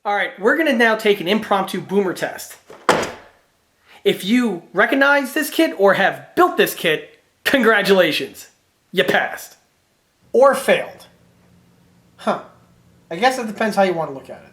All right, we're going to now take an impromptu boomer test. If you recognize this kit or have built this kit, congratulations, you passed. Or failed. I guess it depends how you want to look at it.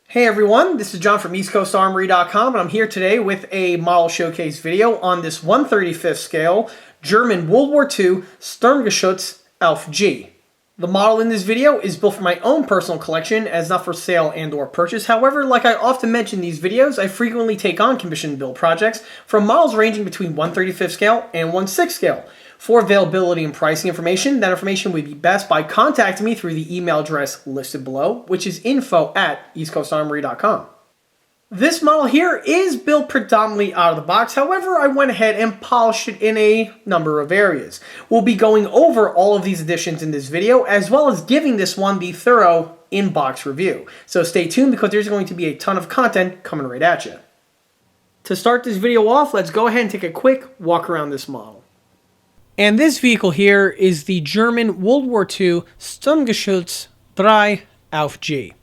Hey everyone, this is John from ausf.G, and I'm here today with a model showcase video on this 1/35th scale German World War II Sturmgeschütz ausf.G. The model in this video is built for my own personal collection as not for sale and or purchase. However, like I often mention in these videos, I frequently take on commission build projects from models ranging between 1/35th scale and 1/6 scale. For availability and pricing information, that information would be best by contacting me through the email address listed below, which is info@eastcoastarmory.com. This model here is built predominantly out of the box. However, I went ahead and polished it in a number of areas. We'll be going over all of these additions in this video, as well as giving this one the thorough in-box review. So stay tuned because there's going to be a ton of content coming right at you. To start this video off, let's go ahead and take a quick walk around this model. And this vehicle here is the German World War II Sturmgeschütz 3 ausf.G.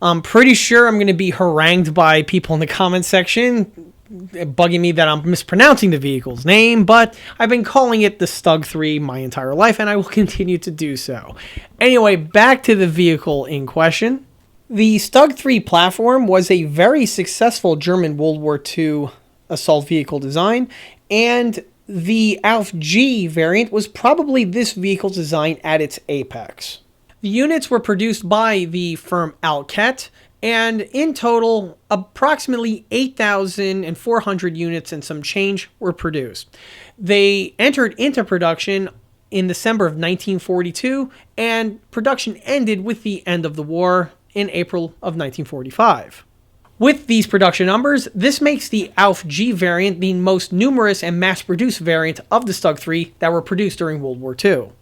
I'm pretty sure I'm going to be harangued by people in the comment section, bugging me that I'm mispronouncing the vehicle's name, but I've been calling it the Stug 3 my entire life, and I will continue to do so. Anyway, back to the vehicle in question. The Stug 3 platform was a very successful German World War II assault vehicle design, and the ausf.G variant was probably this vehicle's design at its apex. The units were produced by the firm Alket, and in total, approximately 8,400 units and some change were produced. They entered into production in December of 1942, and production ended with the end of the war in April of 1945. With these production numbers, this makes the ausf.G variant the most numerous and mass-produced variant of the Stug 3 that were produced during World War II.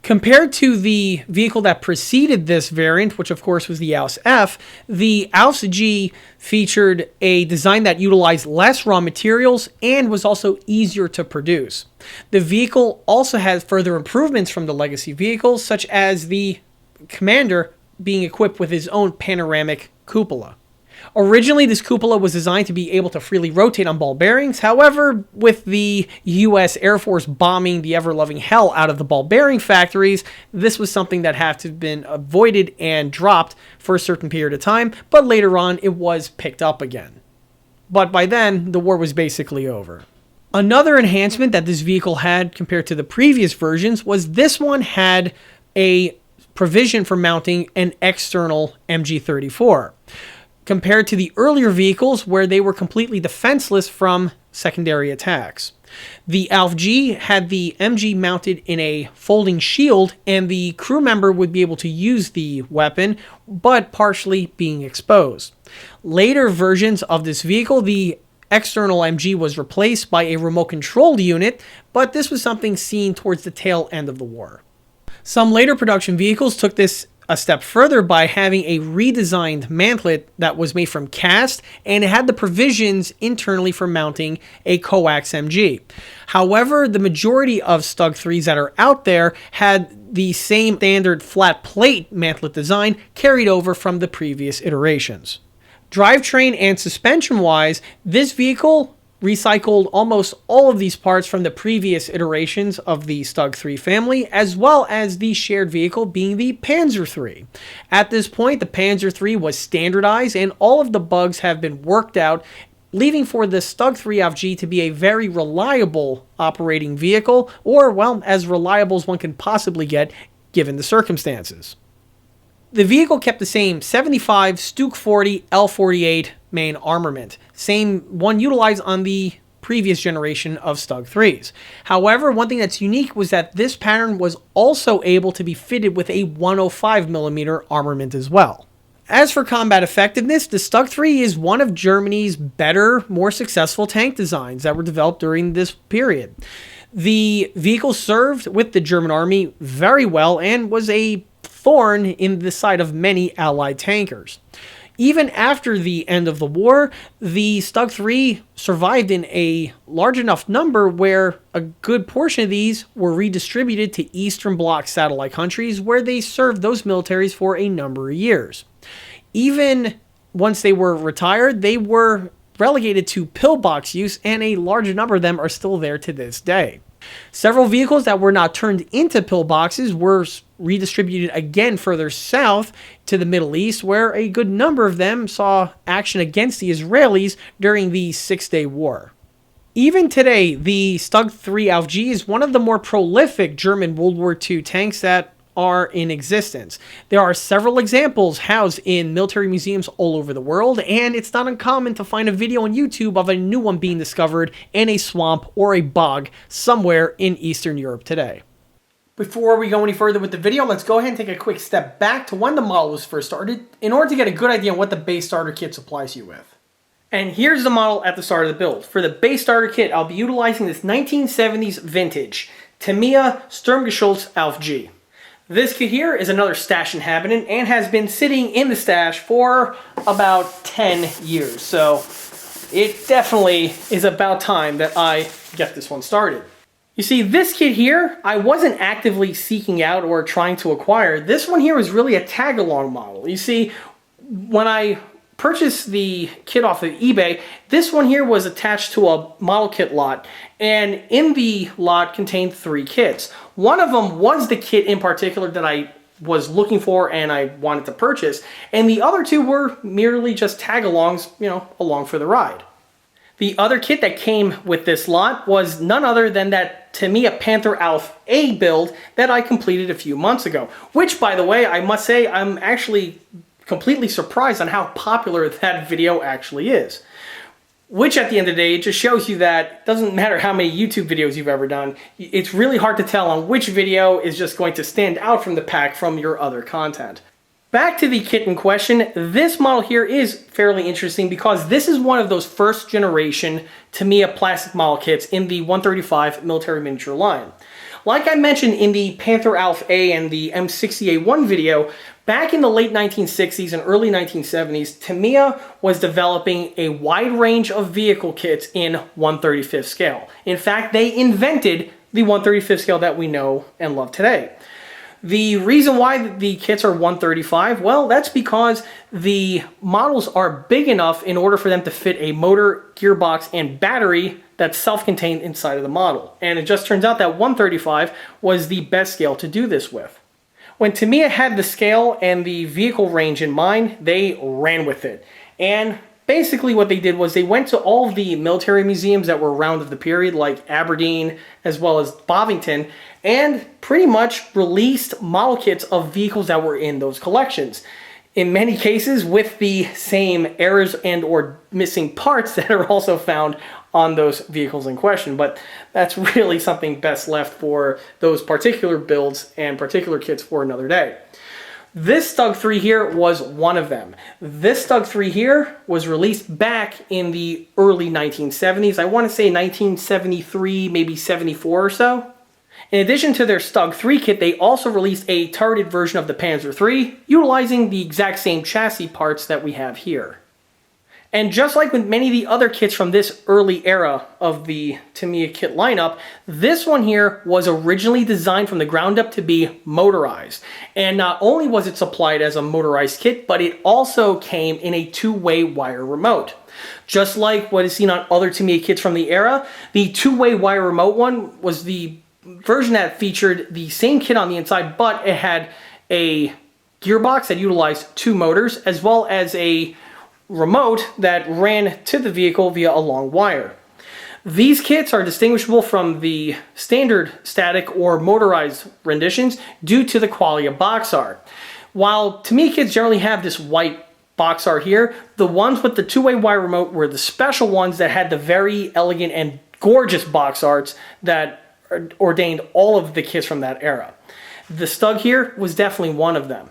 Compared to the vehicle that preceded this variant, which of course was the ausf, the ausf.G featured a design that utilized less raw materials and was also easier to produce. The vehicle also had further improvements from the legacy vehicles, such as the commander being equipped with his own panoramic cupola. Originally, this cupola was designed to be able to freely rotate on ball bearings. However, with the U.S. Air Force bombing the ever-loving hell out of the ball bearing factories, this was something that had to have been avoided and dropped for a certain period of time, but later on, it was picked up again. But by then, the war was basically over. Another enhancement that this vehicle had compared to the previous versions was this one had a provision for mounting an external MG34. Compared to the earlier vehicles where they were completely defenseless from secondary attacks. The ausf.G had the MG mounted in a folding shield, and the crew member would be able to use the weapon, but partially being exposed. Later versions of this vehicle, the external MG was replaced by a remote-controlled unit, but this was something seen towards the tail end of the war. Some later production vehicles took this a step further by having a redesigned mantlet that was made from cast, and it had the provisions internally for mounting a coax MG. However, the majority of Stug 3s that are out there had the same standard flat plate mantlet design carried over from the previous iterations. Drivetrain and suspension wise, this vehicle recycled almost all of these parts from the previous iterations of the Stug 3 family, as well as the shared vehicle being the Panzer III. At this point, the Panzer III was standardized and all of the bugs have been worked out, leaving for the Stug 3 ausf.G to be a very reliable operating vehicle, or, well, as reliable as one can possibly get given the circumstances. The vehicle kept the same 75 Stuke 40 L48 main armament, same one utilized on the previous generation of Stug 3s. However, one thing that's unique was that this pattern was also able to be fitted with a 105mm armament as well. As for combat effectiveness, the Stug 3 is one of Germany's better, more successful tank designs that were developed during this period. The vehicle served with the German army very well and was a thorn in the side of many Allied tankers. Even after the end of the war, the Stug 3 survived in a large enough number where a good portion of these were redistributed to Eastern Bloc satellite countries where they served those militaries for a number of years. Even once they were retired, they were relegated to pillbox use, and a large number of them are still there to this day. Several vehicles that were not turned into pillboxes were redistributed again further south to the Middle East, where a good number of them saw action against the Israelis during the Six-Day War. Even today, the Stug 3 ausf.G is one of the more prolific German World War II tanks that are in existence. There are several examples housed in military museums all over the world, and it's not uncommon to find a video on YouTube of a new one being discovered in a swamp or a bog somewhere in Eastern Europe today. Before we go any further with the video, let's go ahead and take a quick step back to when the model was first started in order to get a good idea on what the base starter kit supplies you with. And here's the model at the start of the build. For the base starter kit, I'll be utilizing this 1970s vintage Tamiya sturmgeschütz ausf.G. This kit here is another stash inhabitant and has been sitting in the stash for about 10 years. So it definitely is about time that I get this one started. You see, this kit here, I wasn't actively seeking out or trying to acquire. This one here was really a tag-along model. You see, when I purchased the kit off of eBay, this one here was attached to a model kit lot, and in the lot contained 3 kits. One of them was the kit in particular that I was looking for and I wanted to purchase, and the other 2 were merely just tag-alongs, along for the ride. The other kit that came with this lot was none other than that Tamiya Panther Alpha A build that I completed a few months ago, which, by the way, I must say I'm actually completely surprised on how popular that video actually is. Which, at the end of the day, it just shows you that it doesn't matter how many YouTube videos you've ever done, it's really hard to tell on which video is just going to stand out from the pack from your other content. Back to the kit in question, this model here is fairly interesting because this is one of those first generation Tamiya plastic model kits in the 135 military miniature line. Like I mentioned in the Panther Alpha A and the M60A1 video, back in the late 1960s and early 1970s, Tamiya was developing a wide range of vehicle kits in 1/35 scale. In fact, they invented the 1/35 scale that we know and love today. The reason why the kits are 1/35, well, that's because the models are big enough in order for them to fit a motor, gearbox, and battery that's self-contained inside of the model. And it just turns out that 1/35 was the best scale to do this with. When Tamiya had the scale and the vehicle range in mind, they ran with it. And basically what they did was they went to all of the military museums that were around of the period, like Aberdeen as well as Bovington, and pretty much released model kits of vehicles that were in those collections. In many cases with the same errors and or missing parts that are also found on those vehicles in question. But that's really something best left for those particular builds and particular kits for another day. This Stug 3 here was one of them. This Stug 3 here was released back in the early 1970s. I want to say 1973, maybe 74 or so. In addition to their Stug 3 kit, they also released a turreted version of the Panzer III, utilizing the exact same chassis parts that we have here. And just like with many of the other kits from this early era of the Tamiya kit lineup, this one here was originally designed from the ground up to be motorized. And not only was it supplied as a motorized kit, but it also came in a 2-way wire remote. Just like what is seen on other Tamiya kits from the era, the 2-way wire remote one was the version that featured the same kit on the inside, but it had a gearbox that utilized 2 motors, as well as a remote that ran to the vehicle via a long wire. These kits are distinguishable from the standard static or motorized renditions due to the quality of box art. While Tamiya kits generally have this white box art here, the ones with the 2-way wire remote were the special ones that had the very elegant and gorgeous box arts that ordained all of the kits from that era. The Stug here was definitely one of them.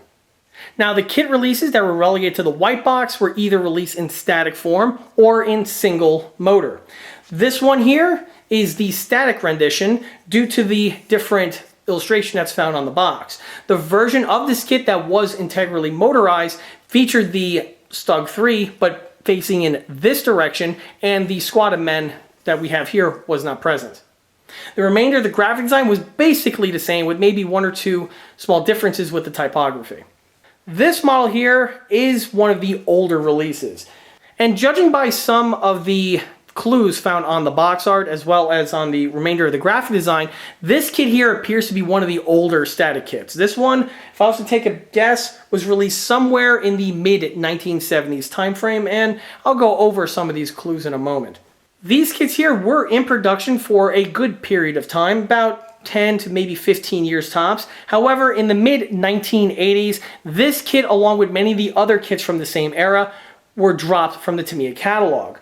Now, the kit releases that were relegated to the white box were either released in static form or in single motor. This one here is the static rendition due to the different illustration that's found on the box. The version of this kit that was integrally motorized featured the Stug 3, but facing in this direction, and the squad of men that we have here was not present. The remainder of the graphic design was basically the same, with maybe one or two small differences with the typography. This model here is one of the older releases, and judging by some of the clues found on the box art as well as on the remainder of the graphic design, this kit here appears to be one of the older static kits. This one, if I was to take a guess, was released somewhere in the mid-1970s time frame, and I'll go over some of these clues in a moment. These kits here were in production for a good period of time, about 10 to maybe 15 years tops. However, in the mid-1980s, this kit, along with many of the other kits from the same era, were dropped from the Tamiya catalog.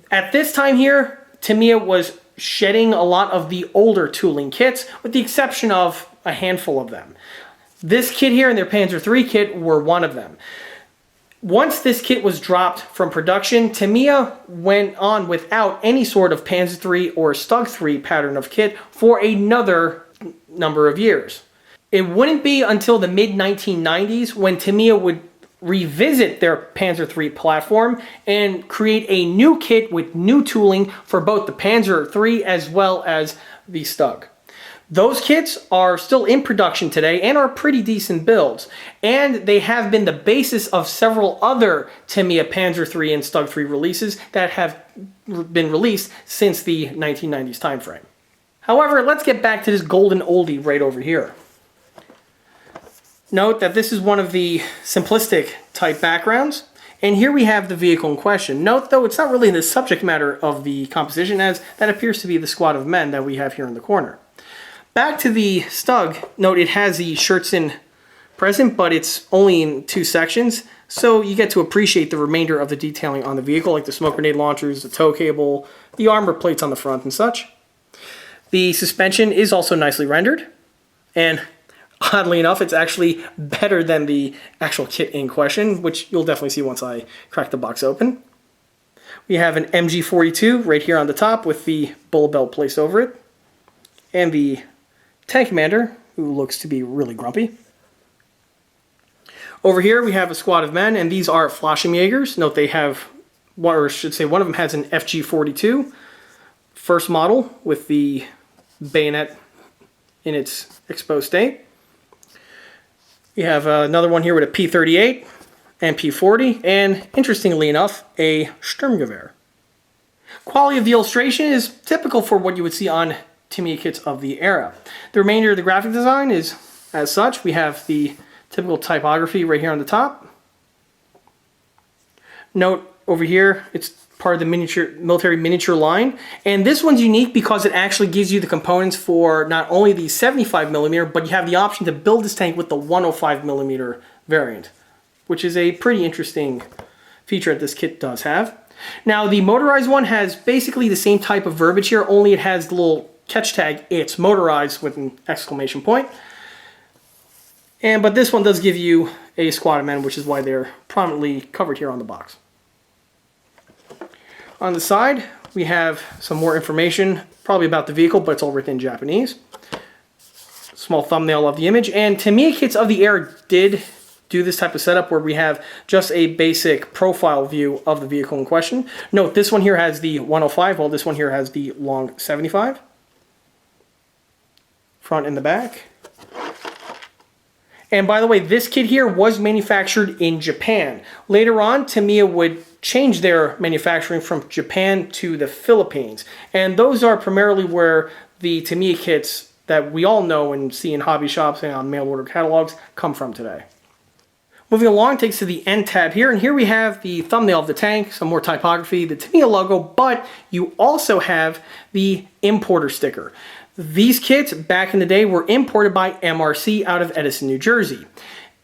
At this time here, Tamiya was shedding a lot of the older tooling kits, with the exception of a handful of them. This kit here and their Panzer III kit were one of them. Once this kit was dropped from production, Tamiya went on without any sort of Panzer III or Stug 3 pattern of kit for another number of years. It wouldn't be until the mid-1990s when Tamiya would revisit their Panzer III platform and create a new kit with new tooling for both the Panzer III as well as the Stug. Those kits are still in production today and are pretty decent builds, and they have been the basis of several other Tamiya Panzer III and Stug 3 releases that have been released since the 1990s time frame. However, let's get back to this golden oldie right over here. Note that this is one of the simplistic type backgrounds, and here we have the vehicle in question. Note though, it's not really the subject matter of the composition, as that appears to be the squad of men that we have here in the corner. Back to the Stug, note it has the Schützen present, but it's only in two sections, so you get to appreciate the remainder of the detailing on the vehicle, like the smoke grenade launchers, the tow cable, the armor plates on the front and such. The suspension is also nicely rendered, and oddly enough, it's actually better than the actual kit in question, which you'll definitely see once I crack the box open. We have an MG42 right here on the top with the bullet belt placed over it, and the tank commander, who looks to be really grumpy. Over here we have a squad of men, and these are Fallschirmjägers. Note they have, or I should say one of them has an FG42, first model with the bayonet in its exposed state. We have another one here with a P38 and P40, and interestingly enough, a Sturmgewehr. Quality of the illustration is typical for what you would see on Tamiya kits of the era. The remainder of the graphic design is as such. We have the typical typography right here on the top. Note over here, it's part of the military miniature line, and this one's unique because it actually gives you the components for not only the 75mm, but you have the option to build this tank with the 105mm variant, which is a pretty interesting feature that this kit does have. Now the motorized one has basically the same type of verbiage here, only it has the little catch tag, "It's motorized" with an exclamation point. But this one does give you a squad of men, which is why they're prominently covered here on the box. On the side, we have some more information, probably about the vehicle, but it's all written in Japanese. Small thumbnail of the image, and Tamiya kits of the era did do this type of setup where we have just a basic profile view of the vehicle in question. Note, this one here has the 105, while this one here has the long 75. Front and the back. And by the way, this kit here was manufactured in Japan. Later on, Tamiya would change their manufacturing from Japan to the Philippines. And those are primarily where the Tamiya kits that we all know and see in hobby shops and on mail order catalogs come from today. Moving along, takes to the end tab here, and here we have the thumbnail of the tank, some more typography, the Tamiya logo, but you also have the importer sticker. These kits, back in the day, were imported by MRC out of Edison, New Jersey.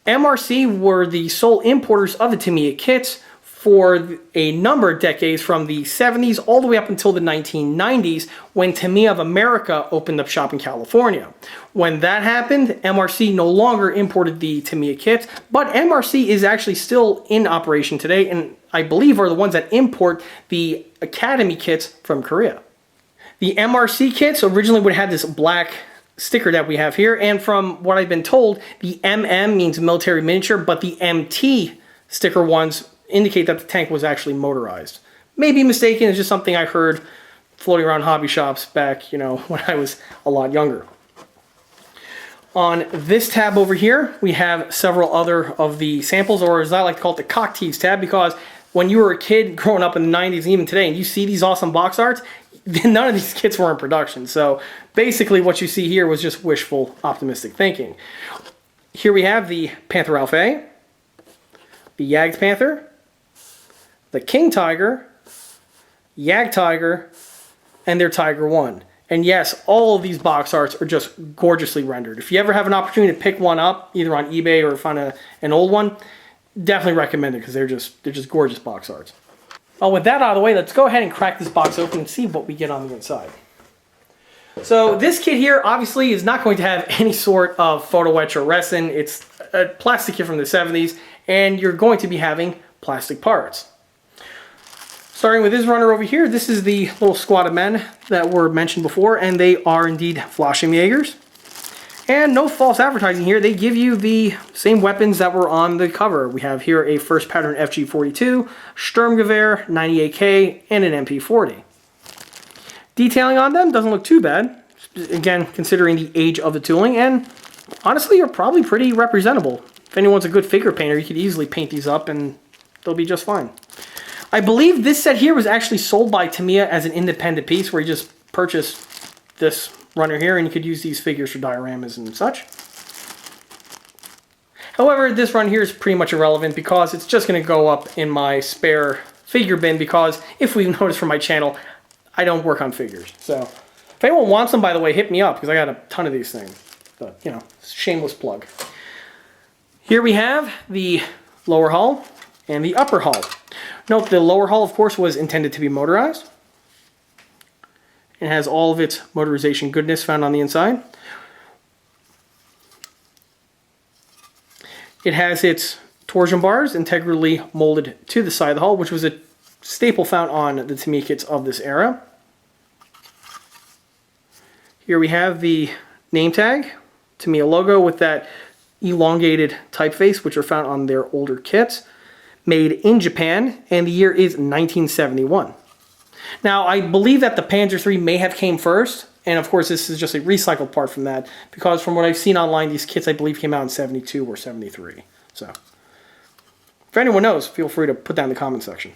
MRC were the sole importers of the Tamiya kits for a number of decades, from the 70s all the way up until the 1990s, when Tamiya of America opened up shop in California. When that happened, MRC no longer imported the Tamiya kits, but MRC is actually still in operation today, and I believe are the ones that import the Academy kits from Korea. The MRC kits originally would have this black sticker that we have here, and from what I've been told, the MM means military miniature, but the MT sticker ones indicate that the tank was actually motorized. Maybe mistaken, it's just something I heard floating around hobby shops back, you know, when I was a lot younger. On this tab over here, we have several other of the samples, or as I like to call it, the cock tease tab, because when you were a kid growing up in the 90s, even today, and you see these awesome box arts, none of these kits were in production. So basically what you see here was just wishful, optimistic thinking. Here we have the Panther Alpha, the Jagd Panther, the King Tiger, Jagd Tiger, and their Tiger 1. And yes, all of these box arts are just gorgeously rendered. If you ever have an opportunity to pick one up, either on eBay or find an old one, definitely recommend it because they're just gorgeous box arts. Well, with that out of the way, let's go ahead and crack this box open and see what we get on the inside. So this kit here obviously is not going to have any sort of photo etch or resin. It's a plastic kit from the 70s, and you're going to be having plastic parts. Starting with this runner over here, this is the little squad of men that were mentioned before, and they are indeed Fallschirmjägers. And no false advertising here, they give you the same weapons that were on the cover. We have here a first pattern FG42, Sturmgewehr, 98K, and an MP40. Detailing on them doesn't look too bad, again, considering the age of the tooling, and honestly, are probably pretty representable. If anyone's a good figure painter, you could easily paint these up and they'll be just fine. I believe this set here was actually sold by Tamiya as an independent piece, where you just purchase this runner here and you could use these figures for dioramas and such. However, this run here is pretty much irrelevant because it's just going to go up in my spare figure bin, because if we've noticed from my channel, I don't work on figures. So if anyone wants them, by the way, hit me up because I got a ton of these things. But, you know, shameless plug. Here we have the lower hull and the upper hull. Note the lower hull, of course, was intended to be motorized. It has all of its motorization goodness found on the inside. It has its torsion bars integrally molded to the side of the hull, which was a staple found on the Tamiya kits of this era. Here we have the name tag, Tamiya logo with that elongated typeface, which are found on their older kits. Made in Japan, and the year is 1971. Now, I believe that the Panzer III may have came first, and of course this is just a recycled part from that, because from what I've seen online, these kits I believe came out in 72 or 73. So, if anyone knows, feel free to put that in the comment section.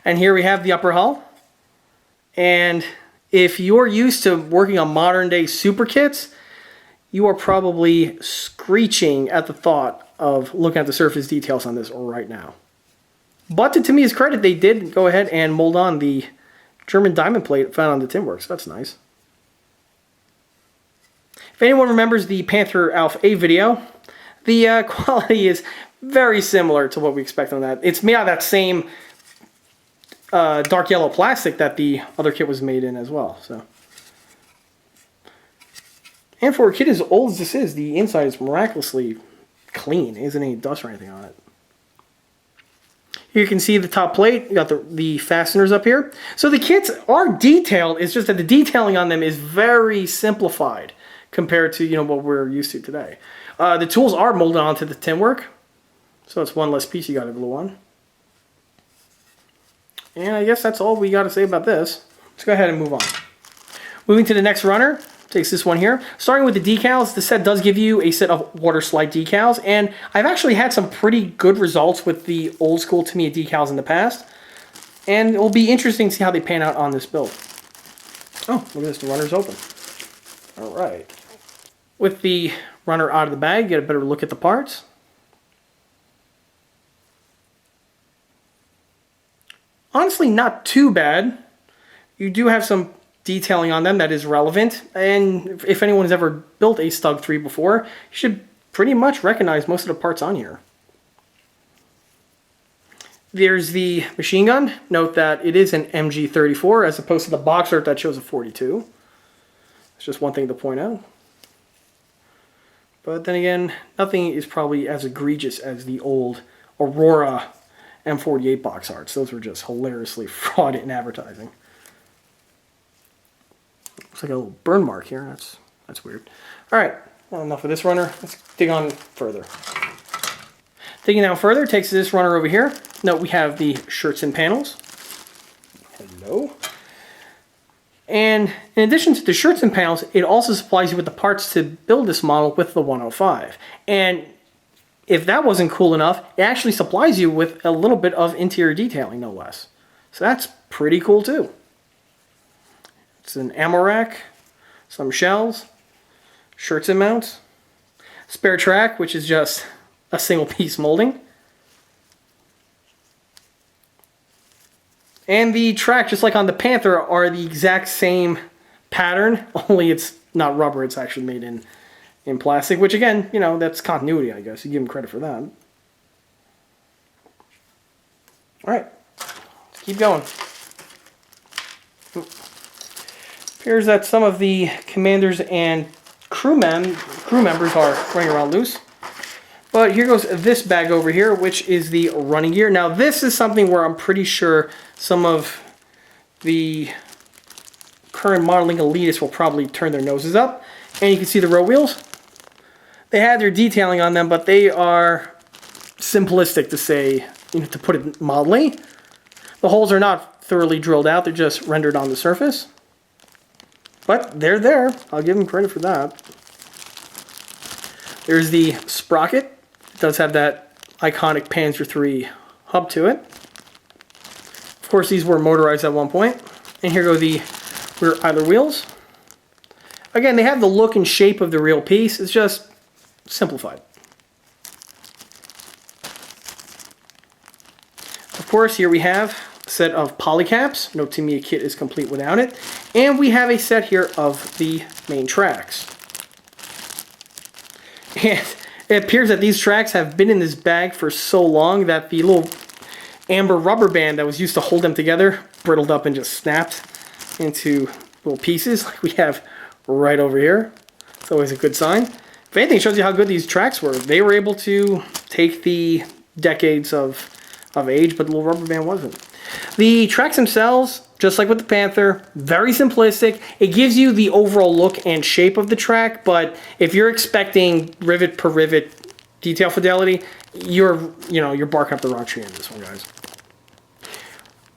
And here we have the upper hull, and if you're used to working on modern day super kits, you are probably screeching at the thought of looking at the surface details on this right now. But to Tamiya's credit, they did go ahead and mold on the German diamond plate found on the Timworks. That's nice. If anyone remembers the Panther Alpha A video, the quality is very similar to what we expect on that. It's made out of that same dark yellow plastic that the other kit was made in as well. So, and for a kit as old as this is, the inside is miraculously clean. Isn't any dust or anything on it. Here you can see the top plate. You got the fasteners up here. So the kits are detailed. It's just that the detailing on them is very simplified compared to, you know, what we're used to today. The tools are molded onto the Timwork, so it's one less piece you got to glue on. And I guess that's all we got to say about this. Let's go ahead and move on. Moving to the next runner. Takes this one here. Starting with the decals, the set does give you a set of water slide decals, and I've actually had some pretty good results with the old school Tamiya decals in the past, and it will be interesting to see how they pan out on this build. Oh, look at this, the runner's open. Alright. With the runner out of the bag, get a better look at the parts. Honestly, not too bad. You do have some detailing on them that is relevant, and if anyone's ever built a Stug 3 before, you should pretty much recognize most of the parts on here. There's the machine gun. Note that it is an MG34 as opposed to the box art that shows a 42. It's just one thing to point out. But then again, nothing is probably as egregious as the old Aurora M48 box arts. Those were just hilariously frauded in advertising. Looks like a little burn mark here. That's weird. All right, well, enough of this runner. Let's dig on further. Digging down further takes this runner over here. Note we have the shirts and panels. Hello. And in addition to the shirts and panels, it also supplies you with the parts to build this model with the 105. And if that wasn't cool enough, it actually supplies you with a little bit of interior detailing, no less. So that's pretty cool too. It's an ammo rack, some shells, shirts and mounts, spare track, which is just a single piece molding. And the track, just like on the Panther, are the exact same pattern, only it's not rubber, it's actually made in plastic, which again, you know, that's continuity, I guess. You give them credit for that. Alright, let's keep going. Appears that some of the commanders and crew members are running around loose. But here goes this bag over here, which is the running gear. Now this is something where I'm pretty sure some of the current modeling elitists will probably turn their noses up. And you can see the row wheels. They had their detailing on them, but they are simplistic to say, you know, to put it mildly. The holes are not thoroughly drilled out, they're just rendered on the surface. But they're there. I'll give them credit for that. There's the sprocket. It does have that iconic Panzer III hub to it. Of course, these were motorized at one point. And here go the rear idler wheels. Again, they have the look and shape of the real piece. It's just simplified. Of course, here we have a set of polycaps. No Tamiya kit is complete without it. And we have a set here of the main tracks. And it appears that these tracks have been in this bag for so long that the little amber rubber band that was used to hold them together brittled up and just snapped into little pieces like we have right over here. It's always a good sign. If anything, it shows you how good these tracks were. They were able to take the decades of age, but the little rubber band wasn't. The tracks themselves, just like with the Panther, very simplistic. It gives you the overall look and shape of the track, but if you're expecting rivet per rivet detail fidelity, you're barking up the wrong tree in this one, guys.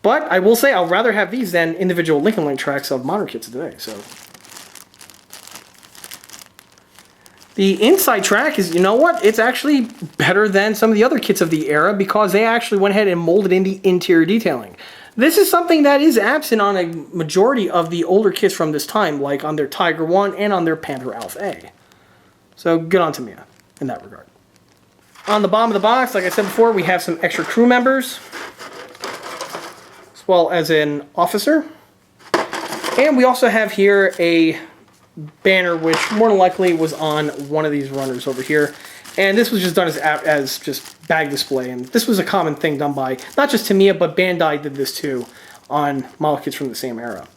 But I will say I'd rather have these than individual Lincoln Link tracks of modern kits today. So the inside track is, you know what? It's actually better than some of the other kits of the era because they actually went ahead and molded in the interior detailing. This is something that is absent on a majority of the older kits from this time, like on their Tiger 1 and on their Panther Alpha. So good on Tamiya in that regard. On the bottom of the box, like I said before, we have some extra crew members, as well as an officer. And we also have here a banner, which more than likely was on one of these runners over here. And this was just done as just bag display. And this was a common thing done by not just Tamiya, but Bandai did this too on model kits from the same era.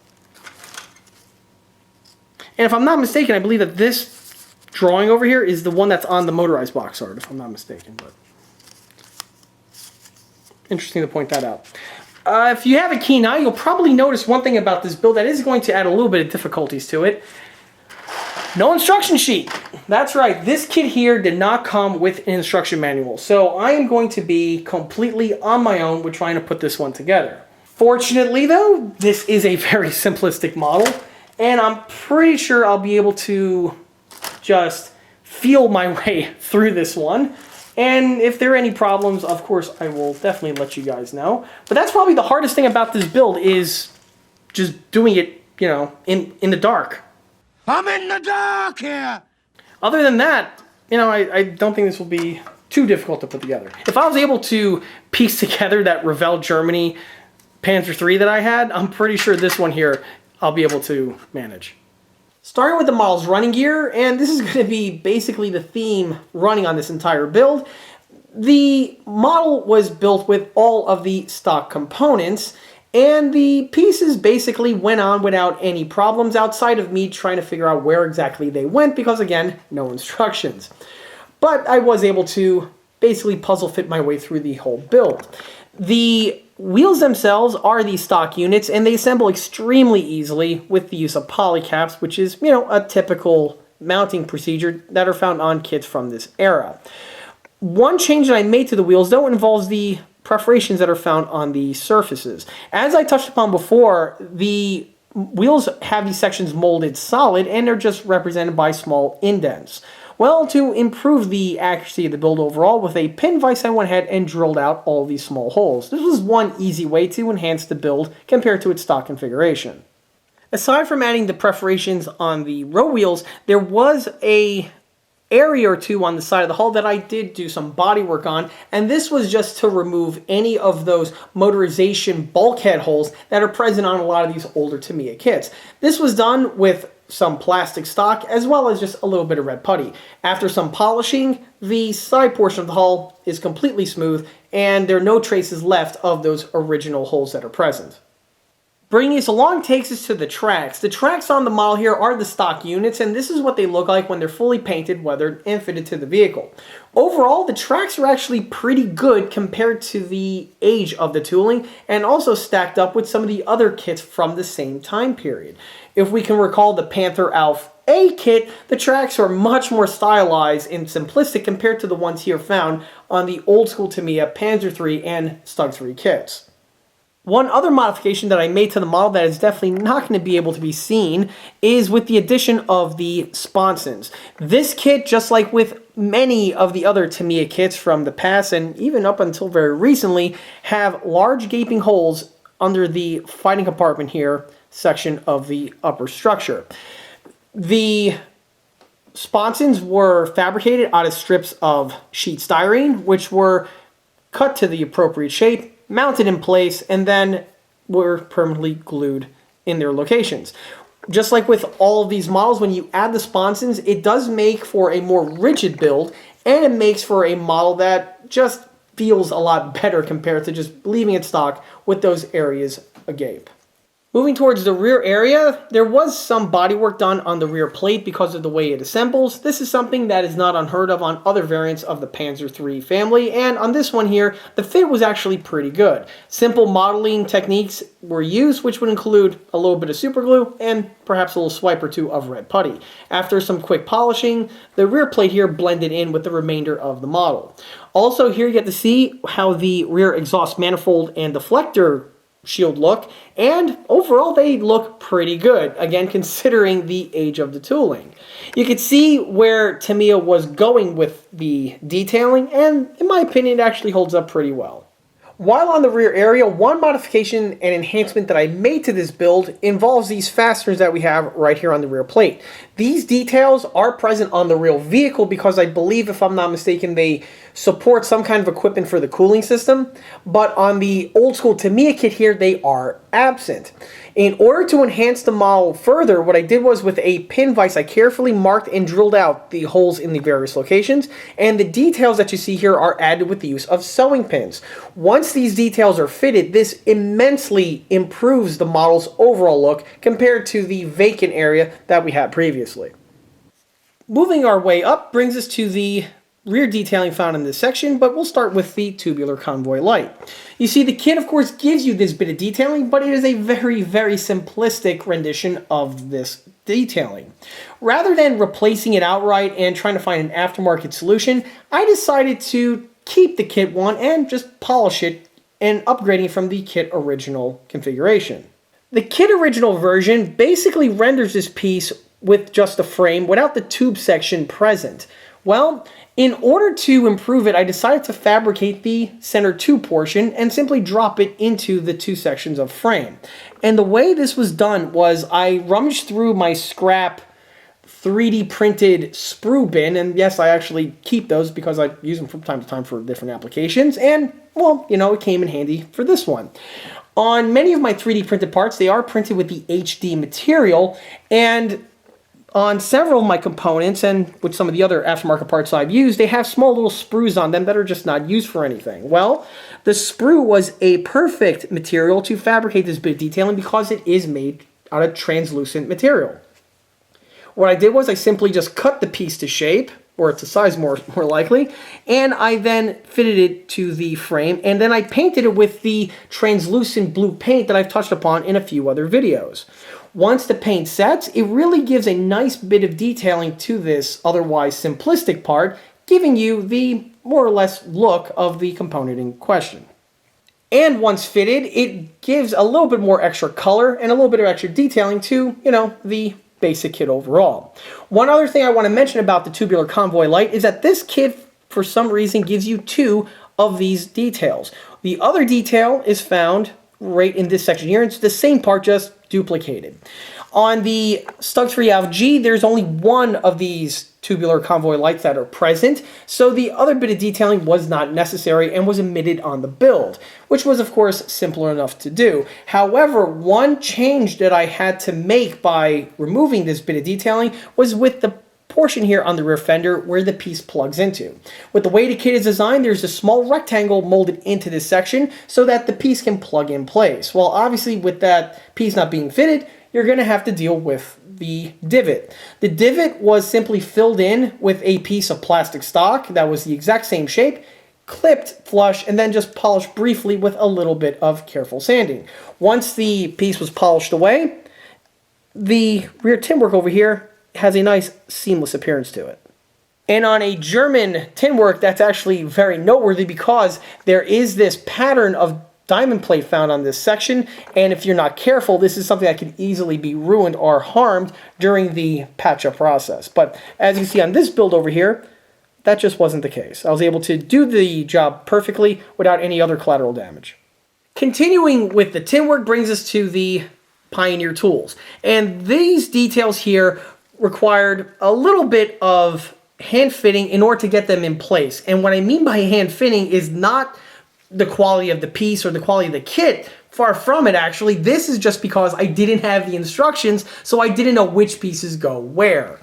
And if I'm not mistaken, I believe that this drawing over here is the one that's on the motorized box art, if I'm not mistaken. But interesting to point that out. If you have a keen eye, you'll probably notice one thing about this build that is going to add a little bit of difficulties to it. No instruction sheet. That's right, this kit here did not come with an instruction manual, so I am going to be completely on my own with trying to put this one together. Fortunately though, this is a very simplistic model, and I'm pretty sure I'll be able to just feel my way through this one. And if there are any problems, of course, I will definitely let you guys know. But that's probably the hardest thing about this build is just doing it, you know, in the dark. I'm in the dark here! Other than that, you know, I don't think this will be too difficult to put together. If I was able to piece together that Revell Germany Panzer III that I had, I'm pretty sure this one here I'll be able to manage. Starting with the model's running gear, and this is going to be basically the theme running on this entire build. The model was built with all of the stock components, and the pieces basically went on without any problems outside of me trying to figure out where exactly they went because, again, no instructions. But I was able to basically puzzle fit my way through the whole build. The wheels themselves are the stock units, and they assemble extremely easily with the use of polycaps, which is, you know, a typical mounting procedure that are found on kits from this era. One change that I made to the wheels, though, involves the perforations that are found on the surfaces. As I touched upon before, the wheels have these sections molded solid, and they're just represented by small indents. Well, to improve the accuracy of the build overall, with a pin vise I went ahead and drilled out all these small holes. This was one easy way to enhance the build compared to its stock configuration. Aside from adding the perforations on the row wheels, there was a area or two on the side of the hull that I did do some body work on, and this was just to remove any of those motorization bulkhead holes that are present on a lot of these older Tamiya kits. This was done with some plastic stock as well as just a little bit of red putty. After some polishing, the side portion of the hull is completely smooth and there are no traces left of those original holes that are present. Bringing us along takes us to the tracks. The tracks on the model here are the stock units, and this is what they look like when they're fully painted, weathered, and fitted to the vehicle. Overall, the tracks are actually pretty good compared to the age of the tooling, and also stacked up with some of the other kits from the same time period. If we can recall the Panther Alf A kit, the tracks are much more stylized and simplistic compared to the ones here found on the old school Tamiya Panzer III and Stug 3 kits. One other modification that I made to the model that is definitely not going to be able to be seen is with the addition of the sponsons. This kit, just like with many of the other Tamiya kits from the past and even up until very recently, have large gaping holes under the fighting compartment here section of the upper structure. The sponsons were fabricated out of strips of sheet styrene, which were cut to the appropriate shape, mounted in place, and then were permanently glued in their locations. Just like with all of these models, when you add the sponsons, it does make for a more rigid build, and it makes for a model that just feels a lot better compared to just leaving it stock with those areas agape. Moving towards the rear area, there was some bodywork done on the rear plate because of the way it assembles. This is something that is not unheard of on other variants of the Panzer III family, and on this one here, the fit was actually pretty good. Simple modeling techniques were used, which would include a little bit of super glue and perhaps a little swipe or two of red putty. After some quick polishing, the rear plate here blended in with the remainder of the model. Also, here you get to see how the rear exhaust manifold and deflector shield look, and overall they look pretty good, again considering the age of the tooling. You can see where Tamiya was going with the detailing, and in my opinion it actually holds up pretty well. While on the rear area, one modification and enhancement that I made to this build involves these fasteners that we have right here on the rear plate. These details are present on the real vehicle because I believe, if I'm not mistaken, they support some kind of equipment for the cooling system, but on the old school Tamiya kit here, they are absent. In order to enhance the model further, what I did was with a pin vise, I carefully marked and drilled out the holes in the various locations, and the details that you see here are added with the use of sewing pins. Once these details are fitted, this immensely improves the model's overall look compared to the vacant area that we had previously. Moving our way up brings us to the rear detailing found in this section, but we'll start with the tubular convoy light. You see, the kit of course gives you this bit of detailing, but it is a very, very simplistic rendition of this detailing. Rather than replacing it outright and trying to find an aftermarket solution, I decided to keep the kit one and just polish it and upgrading from the kit original configuration. The kit original version basically renders this piece with just the frame without the tube section present. Well, in order to improve it, I decided to fabricate the center tube portion and simply drop it into the two sections of frame. And the way this was done was I rummaged through my scrap 3D printed sprue bin, and yes, I actually keep those because I use them from time to time for different applications, and well, you know, it came in handy for this one. On many of my 3D printed parts, they are printed with the HD material, and on several of my components, and with some of the other aftermarket parts I've used, they have small little sprues on them that are just not used for anything. Well, the sprue was a perfect material to fabricate this bit of detailing because it is made out of translucent material. What I did was I simply just cut the piece to shape, or to size more likely, and I then fitted it to the frame, and then I painted it with the translucent blue paint that I've touched upon in a few other videos. Once the paint sets, it really gives a nice bit of detailing to this otherwise simplistic part, giving you the more or less look of the component in question. And once fitted, it gives a little bit more extra color and a little bit of extra detailing to, the basic kit overall. One other thing I want to mention about the tubular convoy light is that this kit, for some reason, gives you 2 of these details. The other detail is found right in this section here. It's the same part, just duplicated. On the sturmgeschütz, there's only 1 of these tubular convoy lights that are present, so the other bit of detailing was not necessary and was omitted on the build, which was of course simpler enough to do. However, one change that I had to make by removing this bit of detailing was with the portion here on the rear fender where the piece plugs into. With the way the kit is designed, there's a small rectangle molded into this section so that the piece can plug in place. Well, obviously with that piece not being fitted, you're going to have to deal with the divot. The divot was simply filled in with a piece of plastic stock that was the exact same shape, clipped flush, and then just polished briefly with a little bit of careful sanding. Once the piece was polished away, the rear tin work over here has a nice seamless appearance to it. And on a German tin work, that's actually very noteworthy because there is this pattern of diamond plate found on this section, and if you're not careful, this is something that could easily be ruined or harmed during the patch-up process. But as you see on this build over here, that just wasn't the case. I was able to do the job perfectly without any other collateral damage. Continuing with the tin work brings us to the Pioneer tools. And these details here required a little bit of hand fitting in order to get them in place. And what I mean by hand fitting is not the quality of the piece or the quality of the kit. Far from it, actually. This is just because I didn't have the instructions, so I didn't know which pieces go where.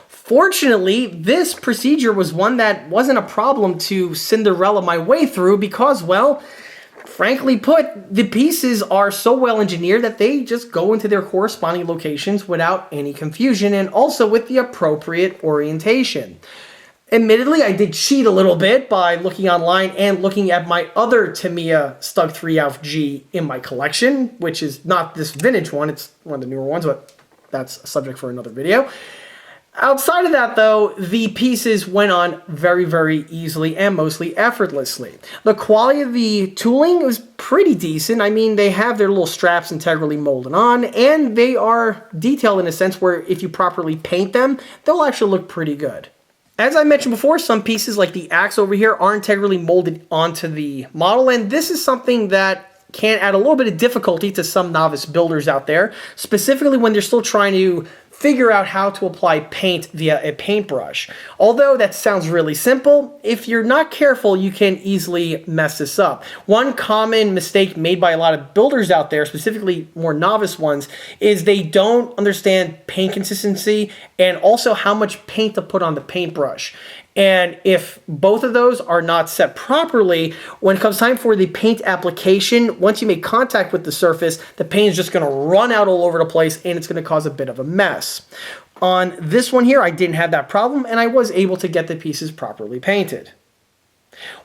Fortunately, this procedure was one that wasn't a problem to Cinderella my way through because, well, frankly put, the pieces are so well engineered that they just go into their corresponding locations without any confusion and also with the appropriate orientation. Admittedly, I did cheat a little bit by looking online and looking at my other Tamiya ausf.G in my collection, which is not this vintage one, it's one of the newer ones, but that's a subject for another video. Outside of that, though, the pieces went on very, very easily and mostly effortlessly. The quality of the tooling was pretty decent. I mean, they have their little straps integrally molded on, and they are detailed in a sense where if you properly paint them, they'll actually look pretty good. As I mentioned before, some pieces like the axe over here are integrally molded onto the model, and this is something that can add a little bit of difficulty to some novice builders out there, specifically when they're still trying to figure out how to apply paint via a paintbrush. Although that sounds really simple, if you're not careful, you can easily mess this up. One common mistake made by a lot of builders out there, specifically more novice ones, is they don't understand paint consistency and also how much paint to put on the paintbrush. And if both of those are not set properly, when it comes time for the paint application, once you make contact with the surface, the paint is just going to run out all over the place and it's going to cause a bit of a mess. On this one here, I didn't have that problem and I was able to get the pieces properly painted.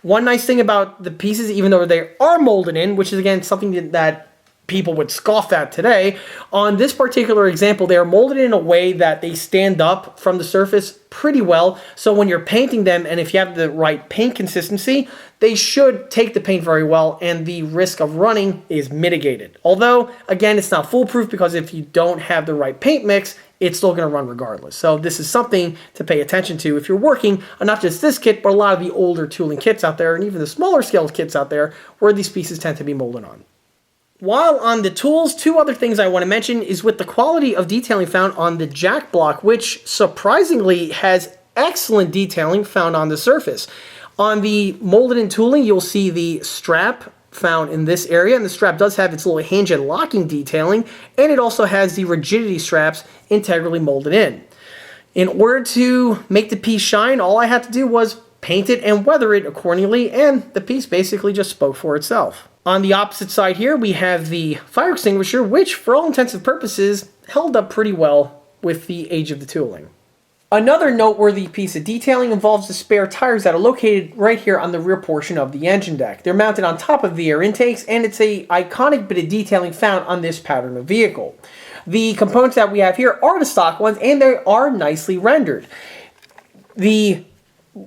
One nice thing about the pieces, even though they are molded in, which is again something that people would scoff at today, on this particular example, they are molded in a way that they stand up from the surface pretty well. So when you're painting them, and if you have the right paint consistency, they should take the paint very well, and the risk of running is mitigated. Although, again, it's not foolproof because if you don't have the right paint mix, it's still going to run regardless. So this is something to pay attention to if you're working on not just this kit, but a lot of the older tooling kits out there, and even the smaller scale kits out there, where these pieces tend to be molded on. While on the tools, 2 other things I want to mention is with the quality of detailing found on the jack block, which surprisingly has excellent detailing found on the surface. On the molded in tooling, you'll see the strap found in this area, and the strap does have its little hinge and locking detailing, and it also has the rigidity straps integrally molded in. In order to make the piece shine, all I had to do was paint it and weather it accordingly, and the piece basically just spoke for itself. On the opposite side here, we have the fire extinguisher, which for all intents and purposes held up pretty well with the age of the tooling. Another noteworthy piece of detailing involves the spare tires that are located right here on the rear portion of the engine deck. They're mounted on top of the air intakes, and it's an iconic bit of detailing found on this pattern of vehicle. The components that we have here are the stock ones, and they are nicely rendered. The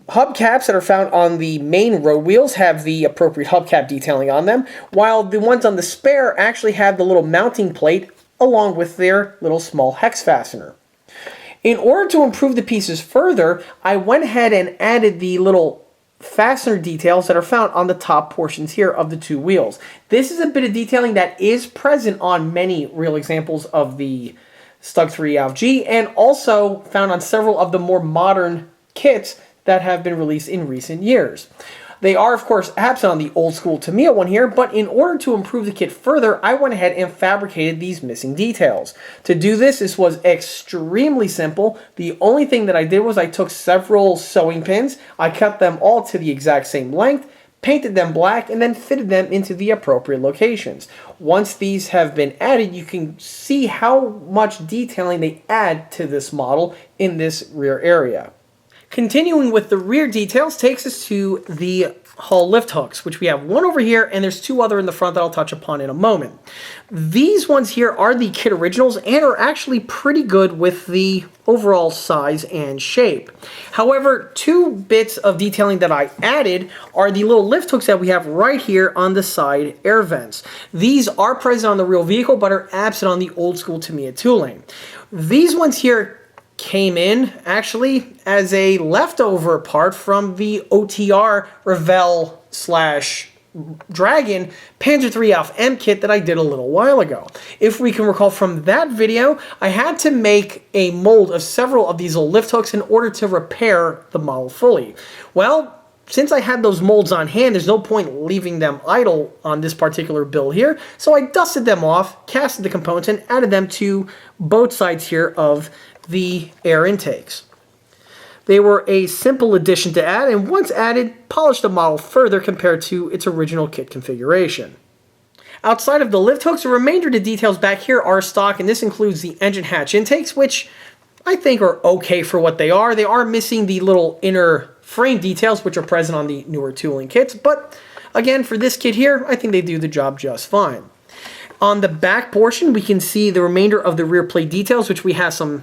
hubcaps that are found on the main road wheels have the appropriate hubcap detailing on them, while the ones on the spare actually have the little mounting plate along with their little small hex fastener. In order to improve the pieces further, I went ahead and added the little fastener details that are found on the top portions here of the two wheels. This is a bit of detailing that is present on many real examples of the StugG ausf.G and also found on several of the more modern kits that have been released in recent years. They are, of course, absent on the old school Tamiya one here, but in order to improve the kit further, I went ahead and fabricated these missing details. To do this was extremely simple. The only thing that I did was I took several sewing pins, I cut them all to the exact same length, painted them black, and then fitted them into the appropriate locations. Once these have been added, you can see how much detailing they add to this model in this rear area. Continuing with the rear details takes us to the hull lift hooks, which we have one over here, and there's two other in the front that I'll touch upon in a moment. These ones here are the kit originals and are actually pretty good with the overall size and shape. However, two bits of detailing that I added are the little lift hooks that we have right here on the side air vents. These are present on the real vehicle, but are absent on the old school Tamiya tooling. These ones here came in actually as a leftover part from the OTR Revell / Dragon Panzer III Alpha M kit that I did a little while ago. If we can recall from that video, I had to make a mold of several of these little lift hooks in order to repair the model fully. Well, since I had those molds on hand, there's no point leaving them idle on this particular build here, so I dusted them off, casted the components, and added them to both sides here of the air intakes. They were a simple addition to add, and once added, polished the model further compared to its original kit configuration. Outside of the lift hooks, the remainder of the details back here are stock, and this includes the engine hatch intakes, which I think are okay for what they are. They are missing the little inner frame details, which are present on the newer tooling kits, but again, for this kit here, I think they do the job just fine. On the back portion, we can see the remainder of the rear plate details, which we have some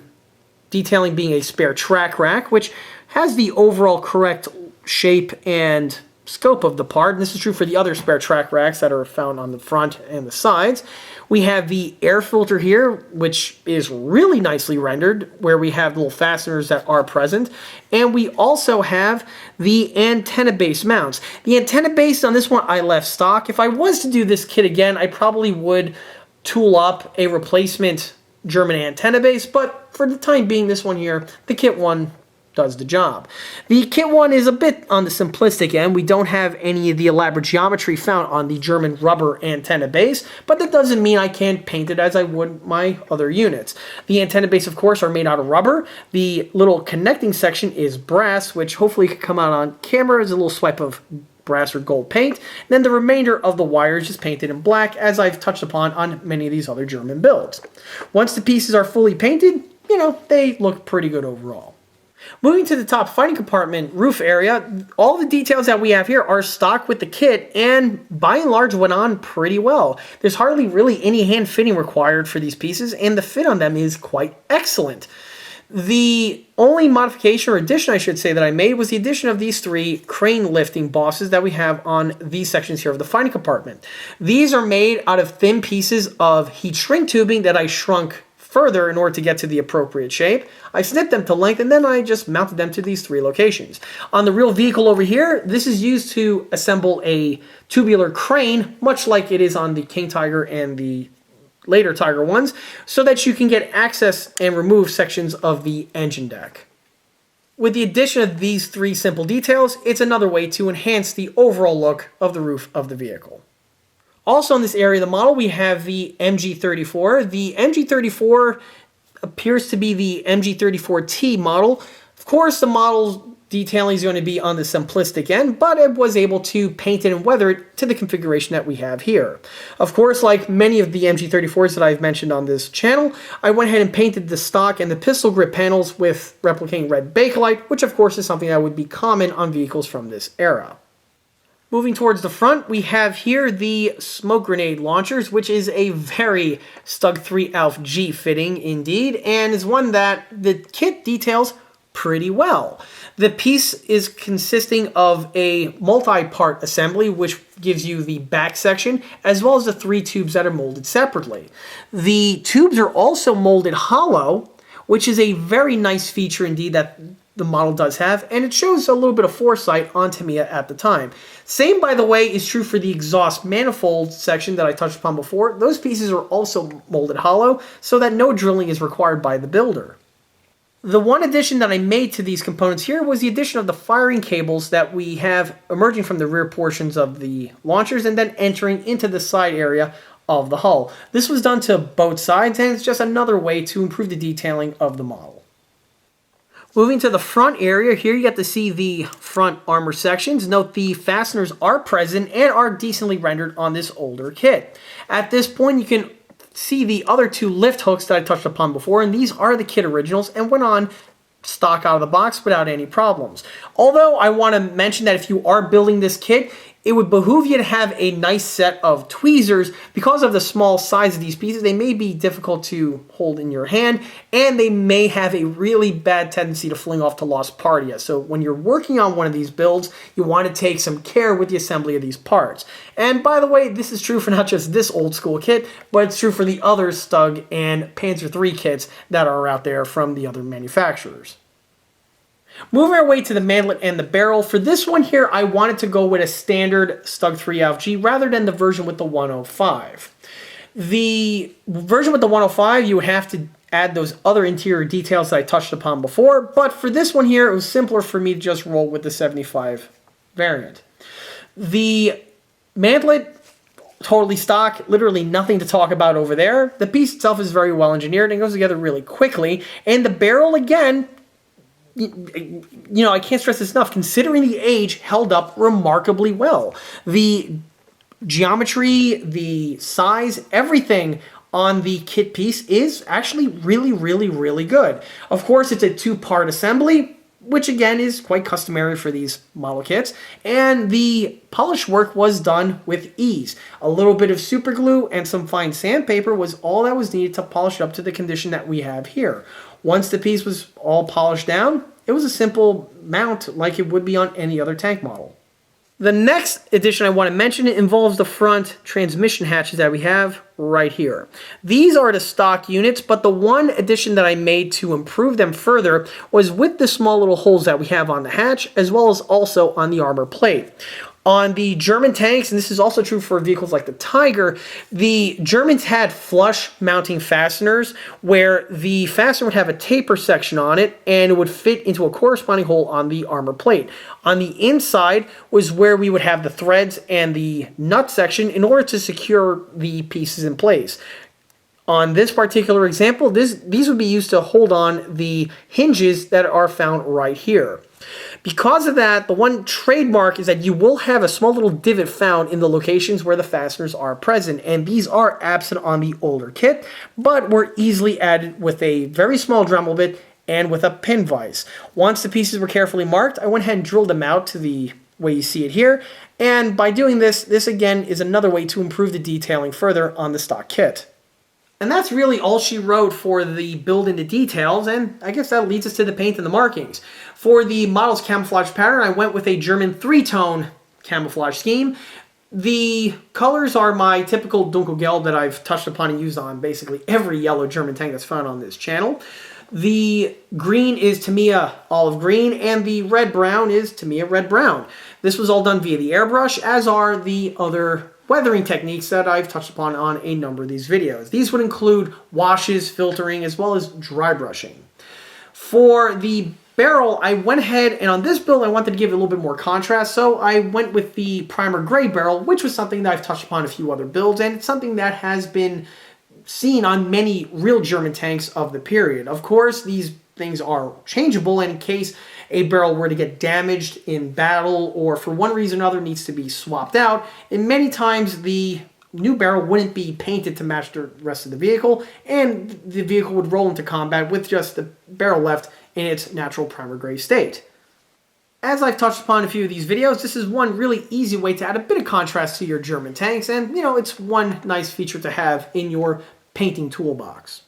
detailing being a spare track rack, which has the overall correct shape and scope of the part. And this is true for the other spare track racks that are found on the front and the sides. We have the air filter here, which is really nicely rendered, where we have little fasteners that are present. And we also have the antenna base mounts. The antenna base on this one I left stock. If I was to do this kit again, I probably would tool up a replacement German antenna base, but for the time being, this one here, the kit one, does the job. The kit one is a bit on the simplistic end. We don't have any of the elaborate geometry found on the German rubber antenna base, but that doesn't mean I can't paint it as I would my other units. The antenna base, of course, are made out of rubber. The little connecting section is brass, which hopefully could come out on camera as a little swipe of brass or gold paint. And then the remainder of the wires is painted in black, as I've touched upon on many of these other German builds. Once the pieces are fully painted, they look pretty good overall. Moving to the top fighting compartment roof area, all the details that we have here are stock with the kit and by and large went on pretty well. There's hardly really any hand fitting required for these pieces, and the fit on them is quite excellent. The only modification or addition, I should say, that I made was the addition of these three crane lifting bosses that we have on these sections here of the fighting compartment. These are made out of thin pieces of heat shrink tubing that I shrunk further in order to get to the appropriate shape. I snipped them to length and then I just mounted them to these three locations. On the real vehicle over here, this is used to assemble a tubular crane, much like it is on the King Tiger and the later Tiger ones, so that you can get access and remove sections of the engine deck. With the addition of these three simple details, it's another way to enhance the overall look of the roof of the vehicle. Also in this area of the model, we have the MG34. The MG34 appears to be the MG34T model. Of course, the model's detailing is going to be on the simplistic end, but it was able to paint it and weather it to the configuration that we have here. Of course, like many of the MG34s that I've mentioned on this channel, I went ahead and painted the stock and the pistol grip panels with replicating red Bakelite, which of course is something that would be common on vehicles from this era. Moving towards the front, we have here the smoke grenade launchers, which is a very StugG ausf.G fitting indeed, and is one that the kit details pretty well. The piece is consisting of a multi-part assembly, which gives you the back section, as well as the 3 tubes that are molded separately. The tubes are also molded hollow, which is a very nice feature indeed that the model does have, and it shows a little bit of foresight on Tamiya at the time. Same, by the way, is true for the exhaust manifold section that I touched upon before. Those pieces are also molded hollow, so that no drilling is required by the builder. The one addition that I made to these components here was the addition of the firing cables that we have emerging from the rear portions of the launchers and then entering into the side area of the hull. This was done to both sides, and it's just another way to improve the detailing of the model. Moving to the front area, here you get to see the front armor sections. Note the fasteners are present and are decently rendered on this older kit. At this point, you can see the other 2 lift hooks that I touched upon before, and these are the kit originals and went on stock out of the box without any problems. Although I want to mention that if you are building this kit, it would behoove you to have a nice set of tweezers. Because of the small size of these pieces, they may be difficult to hold in your hand, and they may have a really bad tendency to fling off to lost partia. So when you're working on one of these builds, you want to take some care with the assembly of these parts. And by the way, this is true for not just this old school kit, but it's true for the other Stug and Panzer III kits that are out there from the other manufacturers. Moving our way to the mantlet and the barrel. For this one here, I wanted to go with a standard Stug 3 ausf.G rather than the version with the 105. The version with the 105, you would have to add those other interior details that I touched upon before, but for this one here, it was simpler for me to just roll with the 75 variant. The mantlet, totally stock, literally nothing to talk about over there. The piece itself is very well engineered and goes together really quickly, and the barrel, again, I can't stress this enough, considering the age, held up remarkably well. The geometry, the size, everything on the kit piece is actually really, really, really good. Of course, it's a 2-part assembly, which again is quite customary for these model kits, and the polish work was done with ease. A little bit of super glue and some fine sandpaper was all that was needed to polish it up to the condition that we have here. Once the piece was all polished down, it was a simple mount like it would be on any other tank model. The next addition I want to mention involves the front transmission hatches that we have right here. These are the stock units, but the one addition that I made to improve them further was with the small little holes that we have on the hatch, as well as also on the armor plate. On the German tanks, and this is also true for vehicles like the Tiger, the Germans had flush mounting fasteners where the fastener would have a taper section on it and it would fit into a corresponding hole on the armor plate. On the inside was where we would have the threads and the nut section in order to secure the pieces in place. On this particular example, these would be used to hold on the hinges that are found right here. Because of that, the one trademark is that you will have a small little divot found in the locations where the fasteners are present, and these are absent on the older kit, but were easily added with a very small Dremel bit and with a pin vise. Once the pieces were carefully marked, I went ahead and drilled them out to the way you see it here, and by doing this again is another way to improve the detailing further on the stock kit. And that's really all she wrote for the build into details, and I guess that leads us to the paint and the markings. For the model's camouflage pattern, I went with a German 3-tone camouflage scheme. The colors are my typical Dunkelgelb that I've touched upon and used on basically every yellow German tank that's found on this channel. The green is Tamiya olive green, and the red-brown is Tamiya red-brown. This was all done via the airbrush, as are the other weathering techniques that I've touched upon on a number of these videos. These would include washes, filtering, as well as dry brushing. For the barrel, I went ahead, and on this build I wanted to give it a little bit more contrast, so I went with the primer gray barrel, which was something that I've touched upon a few other builds, and it's something that has been seen on many real German tanks of the period. Of course, these things are changeable, and in case a barrel were to get damaged in battle or for one reason or another needs to be swapped out, and many times the new barrel wouldn't be painted to match the rest of the vehicle, and the vehicle would roll into combat with just the barrel left in its natural primer gray state. As I've touched upon in a few of these videos, this is one really easy way to add a bit of contrast to your German tanks, and it's one nice feature to have in your painting toolbox.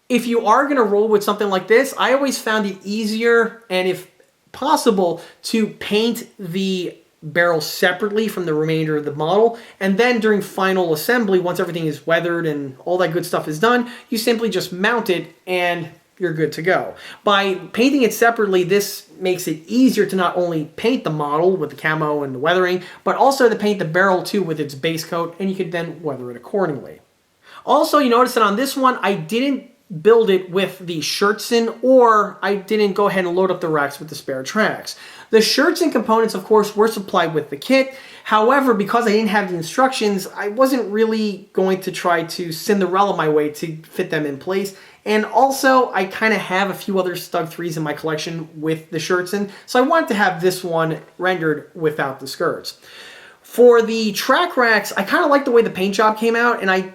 If you are going to roll with something like this, I always found it easier, and if possible, to paint the barrel separately from the remainder of the model, and then during final assembly, once everything is weathered and all that good stuff is done, you simply just mount it and you're good to go. By painting it separately, this makes it easier to not only paint the model with the camo and the weathering, but also to paint the barrel too with its base coat, and you could then weather it accordingly. Also, you notice that on this one, I didn't build it with the shirts in, or I didn't go ahead and load up the racks with the spare tracks. The shirts and components, of course, were supplied with the kit. However, because I didn't have the instructions, I wasn't really going to try to Cinderella my way to fit them in place. And also, I kind of have a few other Stug 3s in my collection with the shirts in, so I wanted to have this one rendered without the skirts. For the track racks, I kind of like the way the paint job came out, and I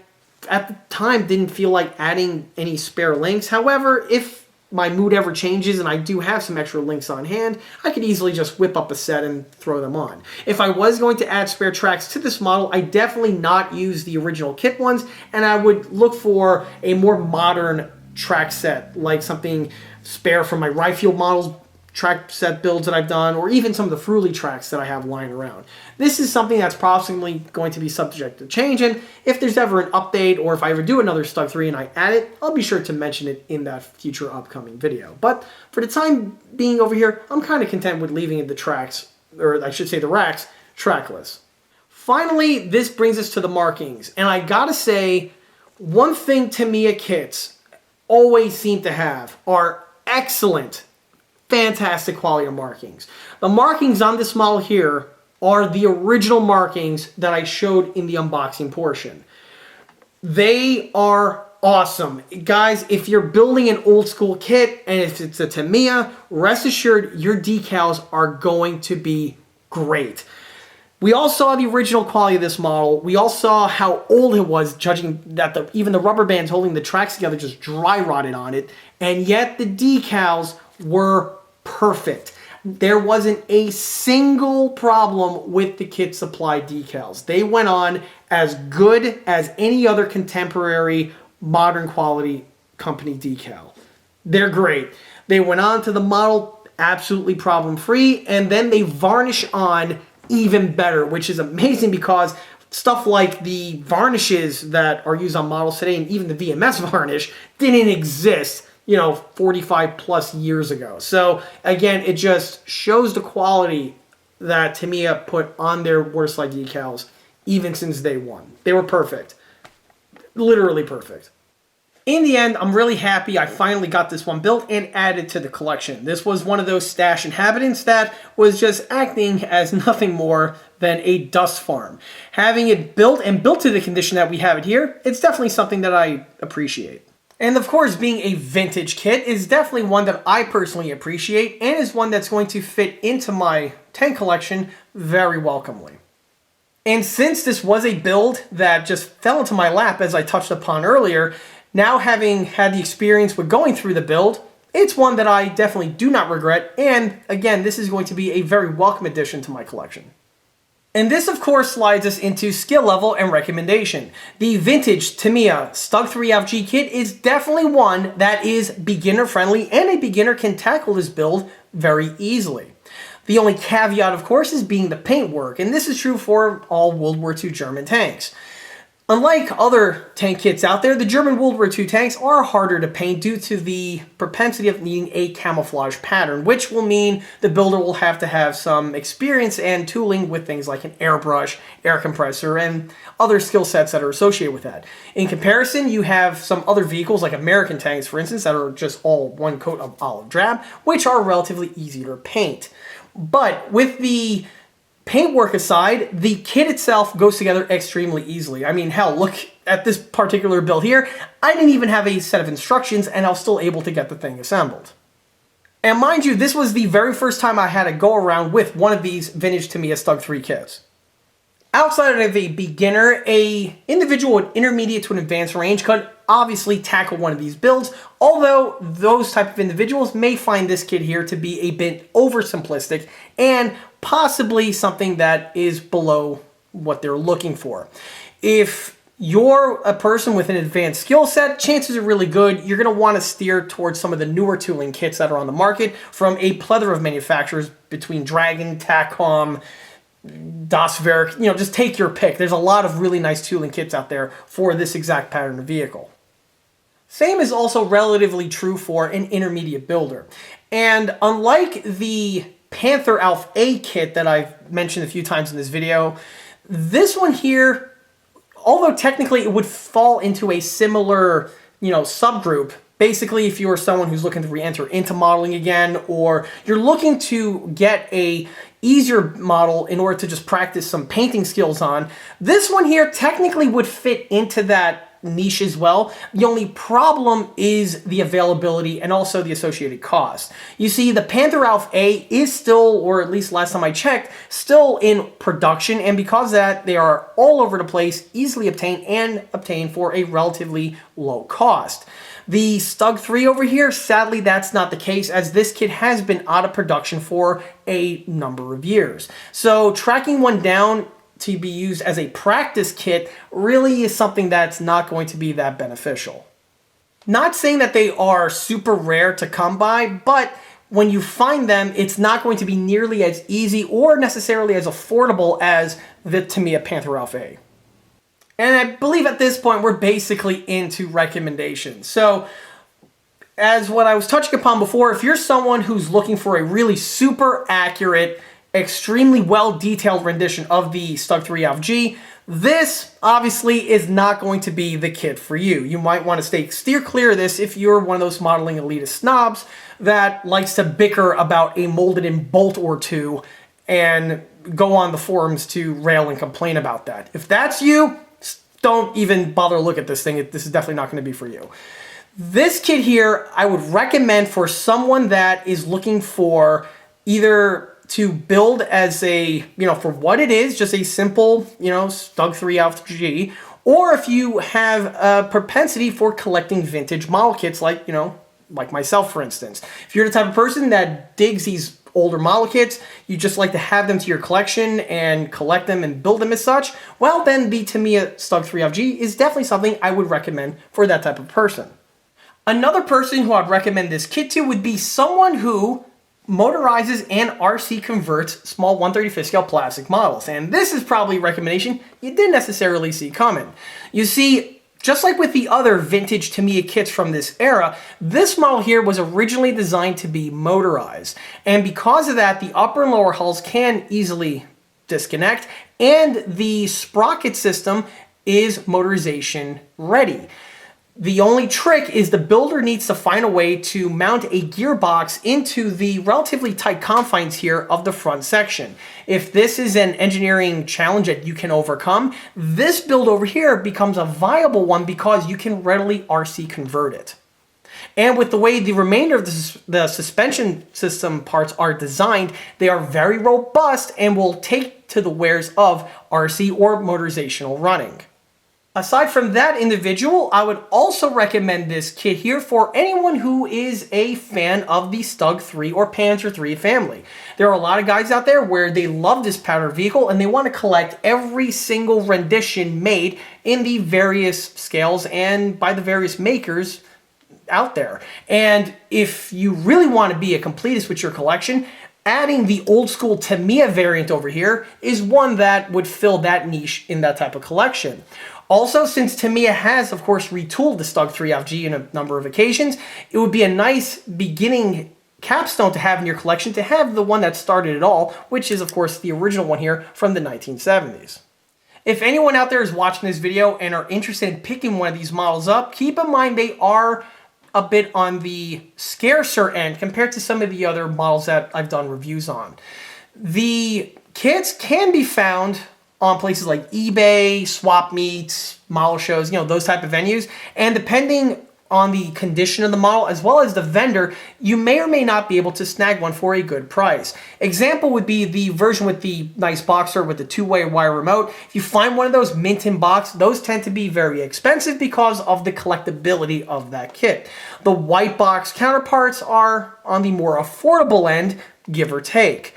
at the time didn't feel like adding any spare links. However, if my mood ever changes and I do have some extra links on hand, I could easily just whip up a set and throw them on. If I was going to add spare tracks to this model, I definitely not use the original kit ones, and I would look for a more modern track set, like something spare from my Ryefield models track set builds that I've done, or even some of the Fruly tracks that I have lying around. This is something that's possibly going to be subject to change, and if there's ever an update, or if I ever do another Stug 3 and I add it, I'll be sure to mention it in that future upcoming video. But for the time being over here, I'm kind of content with leaving the tracks, or I should say the racks, trackless. Finally, this brings us to the markings, and I gotta say, one thing Tamiya kits always seem to have are excellent, fantastic quality of markings. The markings on this model here are the original markings that I showed in the unboxing portion. They are awesome. Guys, if you're building an old school kit and if it's a Tamiya, rest assured your decals are going to be great. We all saw the original quality of this model. We all saw how old it was, judging that even the rubber bands holding the tracks together just dry rotted on it. And yet the decals were perfect. There wasn't a single problem with the kit supply decals. They went on as good as any other contemporary modern quality company decal. They're great. They went on to the model absolutely problem free, and then they varnish on even better, which is amazing because stuff like the varnishes that are used on models today, and even the VMS varnish, didn't exist, 45 plus years ago. So again, it just shows the quality that Tamiya put on their waterslide decals even since day one. They were perfect. Literally perfect. In the end, I'm really happy I finally got this one built and added to the collection. This was one of those stash inhabitants that was just acting as nothing more than a dust farm. Having it built and built to the condition that we have it here, it's definitely something that I appreciate. And of course, being a vintage kit is definitely one that I personally appreciate and is one that's going to fit into my tank collection very welcomely. And since this was a build that just fell into my lap, as I touched upon earlier, now having had the experience with going through the build, it's one that I definitely do not regret, and again, this is going to be a very welcome addition to my collection. And this, of course, slides us into skill level and recommendation. The Vintage Tamiya Stug 3 kit is definitely one that is beginner friendly, and a beginner can tackle this build very easily. The only caveat, of course, is being the paintwork, and this is true for all World War II German tanks. Unlike other tank kits out there, the German World War II tanks are harder to paint due to the propensity of needing a camouflage pattern, which will mean the builder will have to have some experience and tooling with things like an airbrush, air compressor, and other skill sets that are associated with that. In comparison, you have some other vehicles like American tanks, for instance, that are just all one coat of olive drab, which are relatively easier to paint. But with the paintwork aside, the kit itself goes together extremely easily. I mean, hell, look at this particular build here. I didn't even have a set of instructions, and I was still able to get the thing assembled. And mind you, this was the very first time I had to go around with one of these vintage Tamiya Stug 3 kits. Outside of a beginner, a individual with intermediate to an advanced range could obviously tackle one of these builds, although those type of individuals may find this kit here to be a bit oversimplistic and possibly something that is below what they're looking for. If you're a person with an advanced skill set, chances are really good you're going to want to steer towards some of the newer tooling kits that are on the market from a plethora of manufacturers between Dragon, Takom, Ausf.G, just take your pick. There's a lot of really nice tooling kits out there for this exact pattern of vehicle. Same is also relatively true for an intermediate builder. And unlike the Panther Alpha A kit that I've mentioned a few times in this video, this one here, although technically it would fall into a similar, subgroup, basically if you are someone who's looking to re-enter into modeling again, or you're looking to get a easier model in order to just practice some painting skills on, this one here technically would fit into that niche as well. The only problem is the availability and also the associated cost. You see, the Panther Alpha A is still, or at least last time I checked, still in production, and because of that, they are all over the place, easily obtained, and obtained for a relatively low cost. The Stug 3 over here, sadly that's not the case, as this kit has been out of production for a number of years. So tracking one down to be used as a practice kit really is something that's not going to be that beneficial. Not saying that they are super rare to come by, but when you find them, it's not going to be nearly as easy or necessarily as affordable as the Tamiya Panther Alpha A. And I believe at this point we're basically into recommendations. So, as what I was touching upon before, if you're someone who's looking for a really super accurate, extremely well-detailed rendition of the Stug 3 Alpha-G, this obviously is not going to be the kit for you. You might want to steer clear of this if you're one of those modeling elitist snobs that likes to bicker about a molded-in bolt or two and go on the forums to rail and complain about that. If that's you, don't even bother to look at this thing. This is definitely not going to be for you. This kit here, I would recommend for someone that is looking for either to build as a, for what it is, just a simple, Stug 3 Alpha-G, or if you have a propensity for collecting vintage model kits like, like myself, for instance. If you're the type of person that digs these older model kits, you just like to have them to your collection and collect them and build them as such, well then the Tamiya Stug 3 Alpha-G is definitely something I would recommend for that type of person. Another person who I'd recommend this kit to would be someone who motorizes and RC converts small 1/35 scale plastic models. And this is probably a recommendation you didn't necessarily see coming. You see, just like with the other vintage Tamiya kits from this era, this model here was originally designed to be motorized. And because of that, the upper and lower hulls can easily disconnect, and the sprocket system is motorization ready. The only trick is the builder needs to find a way to mount a gearbox into the relatively tight confines here of the front section. If this is an engineering challenge that you can overcome, this build over here becomes a viable one because you can readily RC convert it. And with the way the remainder of the suspension system parts are designed, they are very robust and will take to the wears of RC or motorizational running. Aside from that individual, I would also recommend this kit here for anyone who is a fan of the Stug 3 or Panther 3 family. There are a lot of guys out there where they love this pattern vehicle and they want to collect every single rendition made in the various scales and by the various makers out there. And if you really want to be a completist with your collection, adding the old school Tamiya variant over here is one that would fill that niche in that type of collection. Also, since Tamiya has, of course, retooled the Stug 3 Alpha-G in a number of occasions, it would be a nice beginning capstone to have in your collection to have the one that started it all, which is, of course, the original one here from the 1970s. If anyone out there is watching this video and are interested in picking one of these models up, keep in mind they are a bit on the scarcer end compared to some of the other models that I've done reviews on. The kits can be found on places like eBay, swap meets, model shows, those type of venues. And depending on the condition of the model as well as the vendor, you may or may not be able to snag one for a good price. Example would be the version with the nice boxer with the two-way wire remote. If you find one of those mint in box, those tend to be very expensive because of the collectability of that kit. The white box counterparts are on the more affordable end, give or take.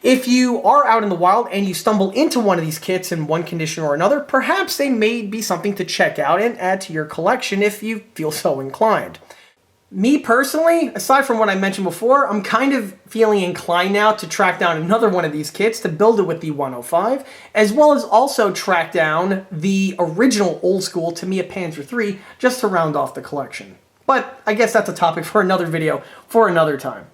If you are out in the wild and you stumble into one of these kits in one condition or another, perhaps they may be something to check out and add to your collection if you feel so inclined. Me personally, aside from what I mentioned before, I'm kind of feeling inclined now to track down another one of these kits to build it with the 105, as well as also track down the original old school Tamiya Panzer III just to round off the collection. But I guess that's a topic for another video for another time.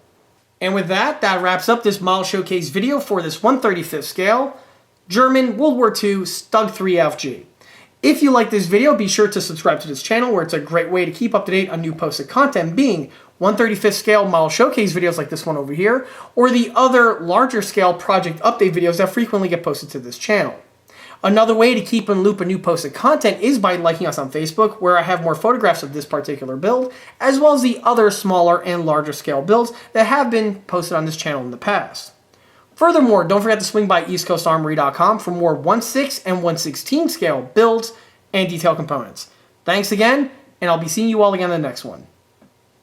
And with that, that wraps up this model showcase video for this 1/35th scale German World War II Stug 3F-G. If you like this video, be sure to subscribe to this channel where it's a great way to keep up to date on new posted content, being 1/35th scale model showcase videos like this one over here, or the other larger scale project update videos that frequently get posted to this channel. Another way to keep in loop of new posted content is by liking us on Facebook, where I have more photographs of this particular build, as well as the other smaller and larger scale builds that have been posted on this channel in the past. Furthermore, don't forget to swing by eastcoastarmory.com for more 1/6 and 1/16 scale builds and detail components. Thanks again, and I'll be seeing you all again in the next one.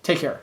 Take care.